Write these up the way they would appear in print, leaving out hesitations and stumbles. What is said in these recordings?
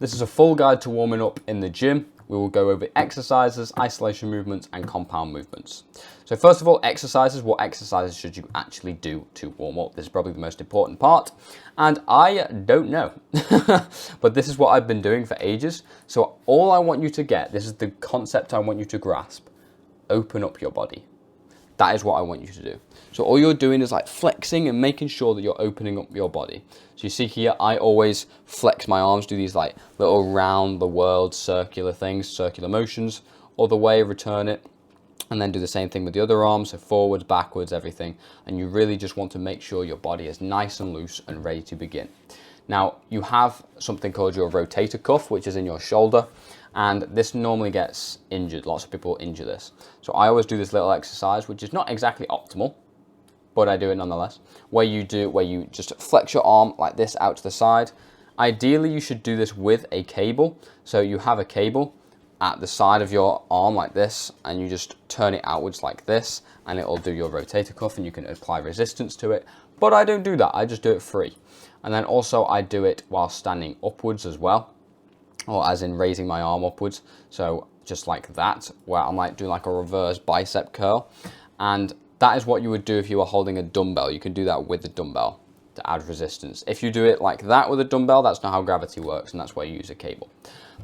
This is a full guide to warming up in the gym. We will go over exercises, isolation movements, and compound movements. So first of all, exercises. What exercises should you actually do to warm up? This is probably the most important part. And I don't know, but this is what I've been doing for ages. So all I want you to get, this is the concept I want you to grasp. Open up your body. That is what I want you to do. So all you're doing is like flexing and making sure that you're opening up your body. So you see here, I always flex my arms, do these like little round the world circular things, circular motions, other way, return it, and then do the same thing with the other arm, so forwards, backwards, everything. And you really just want to make sure your body is nice and loose and ready to begin. Now, you have something called your rotator cuff, which is in your shoulder. And this normally gets injured. Lots of people injure this. So I always do this little exercise, which is not exactly optimal, but I do it nonetheless, where you just flex your arm like this out to the side. Ideally, you should do this with a cable. So you have a cable at the side of your arm like this, and you just turn it outwards like this, and it'll do your rotator cuff, and you can apply resistance to it. But I don't do that. I just do it free. And then also I do it while standing upwards as well, or as in raising my arm upwards. So just like that, where I might do like a reverse bicep curl. And that is what you would do if you were holding a dumbbell. You can do that with the dumbbell to add resistance. If you do it like that with a dumbbell, that's not how gravity works, and that's why you use a cable.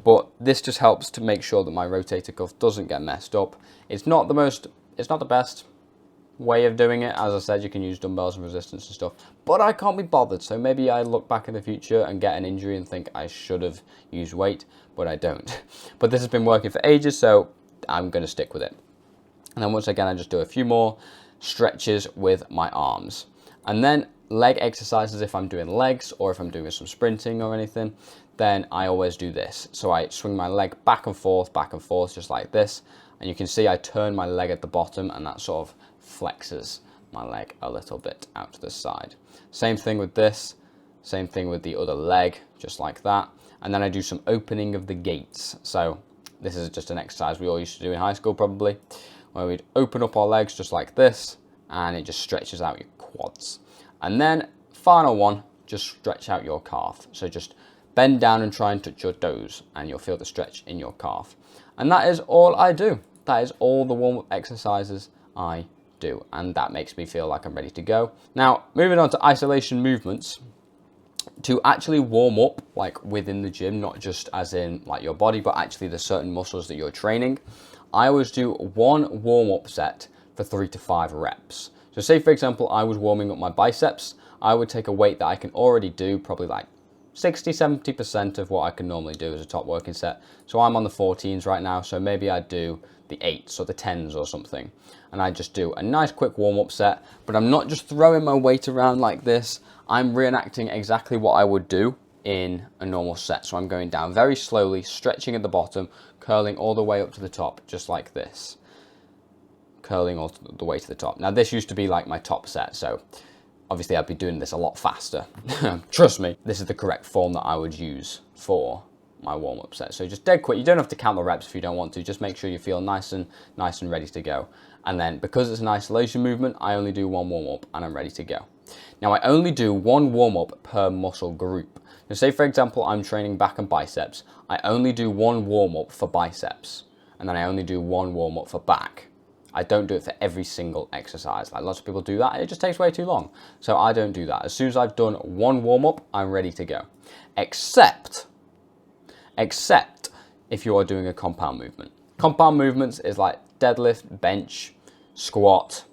But this just helps to make sure that my rotator cuff doesn't get messed up. It's not the best way of doing it. As I said, you can use dumbbells and resistance and stuff, but I can't be bothered. So maybe I look back in the future and get an injury and think I should have used weight, but I don't. But this has been working for ages, so I'm going to stick with it. And then once again, I just do a few more stretches with my arms. And then leg exercises, if I'm doing legs or if I'm doing some sprinting or anything, then I always do this. So I swing my leg back and forth, just like this. And you can see I turn my leg at the bottom, and that sort of flexes my leg a little bit out to the side. Same thing with this, same thing with the other leg, just like that. And then I do some opening of the gates. So this is just an exercise we all used to do in high school probably, where we'd open up our legs just like this, and it just stretches out your quads. And then final one, just stretch out your calf. So just bend down and try and touch your toes, and you'll feel the stretch in your calf. And that is all I do. That is all the warm-up exercises I do, and that makes me feel like I'm ready to go. Now, moving on to isolation movements. To actually warm up, like within the gym, not just as in like your body, but actually the certain muscles that you're training, I always do one warm-up set for 3 to 5 reps. So say, for example, I was warming up my biceps, I would take a weight that I can already do, probably like 60-70% of what I can normally do as a top working set. So I'm on the 14s right now, so maybe I'd do the 8s or the 10s or something. And I just do a nice quick warm-up set, but I'm not just throwing my weight around like this. I'm reenacting exactly what I would do in a normal set. So I'm going down very slowly, stretching at the bottom, curling all the way up to the top, just like this. Curling all the way to the top. Now this used to be like my top set, so obviously I'd be doing this a lot faster. Trust me, this is the correct form that I would use for my warm-up set. So just dead quick. You don't have to count the reps if you don't want to. Just make sure you feel nice and ready to go. And then because it's an isolation movement, I only do one warm-up and I'm ready to go. Now I only do one warm-up per muscle group. So say for example, I'm training back and biceps. I only do one warm-up for biceps, and then I only do one warm-up for back. I don't do it for every single exercise. Like lots of people do that, it just takes way too long. So I don't do that. As soon as I've done one warm-up, I'm ready to go. Except if you are doing a compound movement. Compound movements is like deadlift, bench, squat,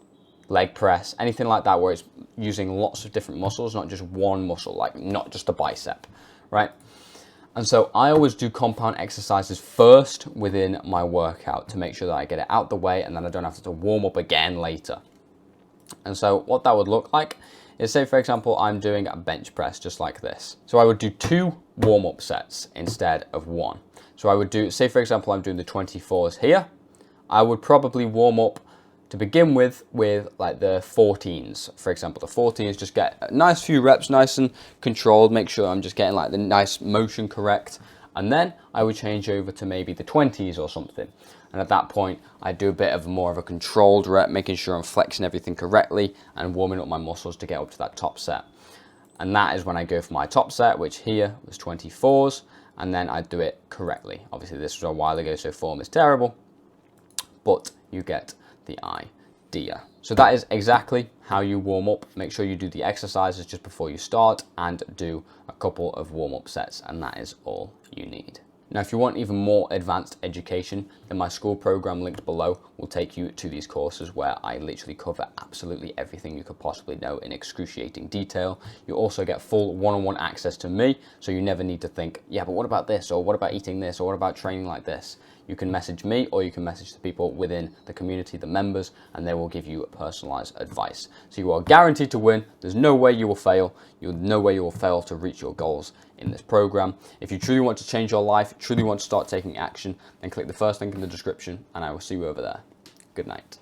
leg press, anything like that where it's using lots of different muscles, not just one muscle, like not just a bicep, right? And so I always do compound exercises first within my workout to make sure that I get it out the way, and then I don't have to warm up again later. And so what that would look like is, say for example, I'm doing a bench press just like this. So I would do 2 warm-up sets instead of 1. So I would do, say for example, I'm doing the 24s here. I would probably warm up to begin with like the 14s. For example, the 14s, just get a nice few reps, nice and controlled, make sure I'm just getting like the nice motion correct. And then I would change over to maybe the 20s or something. And at that point, I do a bit of more of a controlled rep, making sure I'm flexing everything correctly and warming up my muscles to get up to that top set. And that is when I go for my top set, which here was 24s. and then I do it correctly. Obviously this was a while ago, so form is terrible, but you get the idea. So that is exactly how you warm up. Make sure you do the exercises just before you start and do a couple of warm-up sets, and that is all you need. Now, if you want even more advanced education, then my school program linked below will take you to these courses where I literally cover absolutely everything you could possibly know in excruciating detail. You also get full one-on-one access to me, so you never need to think, yeah, but what about this? Or what about eating this? Or what about training like this? You can message me, or you can message the people within the community, the members, and they will give you personalized advice. So you are guaranteed to win. There's no way you will fail. There's no way you will fail to reach your goals in this program. If you truly want to change your life, truly want to start taking action, then click the first link in the description, and I will see you over there. Good night.